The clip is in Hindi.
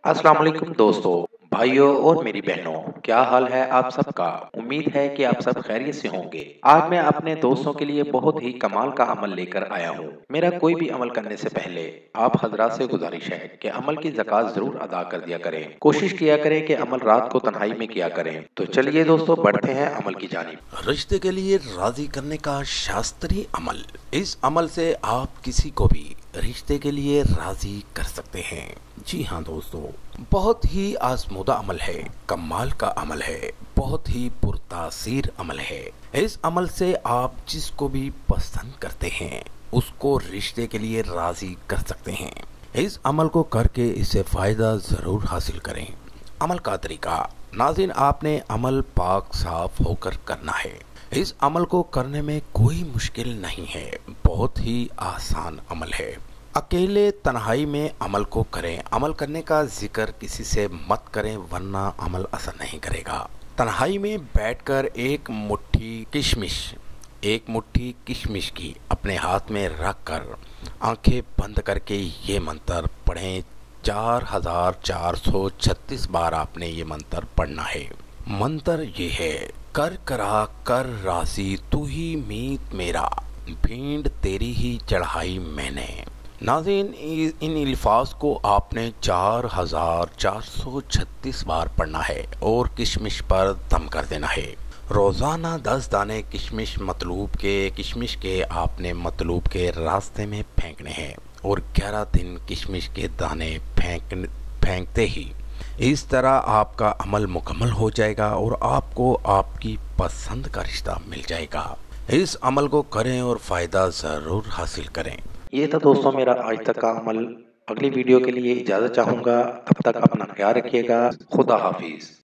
अस्सलाम वालेकुम दोस्तों, भाइयों और मेरी बहनों, क्या हाल है आप सबका? उम्मीद है कि आप सब खैरियत से होंगे। आज मैं अपने दोस्तों के लिए बहुत ही कमाल का अमल लेकर आया हूँ। मेरा कोई भी अमल करने से पहले आप हजरात से गुजारिश है कि अमल की ज़कात ज़रूर अदा कर दिया करें। कोशिश किया करें कि अमल रात को तन्हाई में किया करें। तो चलिए दोस्तों, बढ़ते हैं अमल की जानिब। रिश्ते के लिए राजी करने का शास्त्रीय अमल। इस अमल से आप किसी को भी रिश्ते के लिए राजी कर सकते हैं। जी हाँ दोस्तों, बहुत ही आजमूदा अमल है, कमाल का अमल है, बहुत ही पुरतासीर अमल है। इस अमल से आप जिसको भी पसंद करते हैं उसको रिश्ते के लिए राजी कर सकते हैं। इस अमल को करके इससे फायदा जरूर हासिल करें। अमल का तरीका। नाज़रीन, आपने अमल पाक साफ होकर करना है। इस अमल को करने में कोई मुश्किल नहीं है, बहुत ही आसान अमल है। अकेले तन्हाई में अमल को करें। अमल करने का जिक्र किसी से मत करें वरना अमल असर नहीं करेगा। तन्हाई में बैठकर एक मुट्ठी किशमिश की अपने हाथ में रख कर आंखें बंद करके ये मंत्र पढ़ें। 4436 बार आपने ये मंत्र पढ़ना है। मंत्र ये है, कर करा कर राशि तू ही मीत मेरा, भीड़ तेरी ही चढ़ाई मैंने। नाज़रीन, इन अल्फाज को आपने 4436 बार पढ़ना है और किशमिश पर दम कर देना है। रोज़ाना 10 दाने किशमिश के आपने मतलूब के रास्ते में फेंकने हैं और 11 दिन किशमिश के दाने फेंकते ही इस तरह आपका अमल मुकम्मल हो जाएगा और आपको आपकी पसंद का रिश्ता मिल जाएगा। इस अमल को करें और फ़ायदा ज़रूर हासिल करें। ये था दोस्तों मेरा आज तक का अमल। अगली वीडियो के लिए इजाज़त चाहूँगा। तब तक अपना ख्याल रखिएगा। खुदा हाफिज़।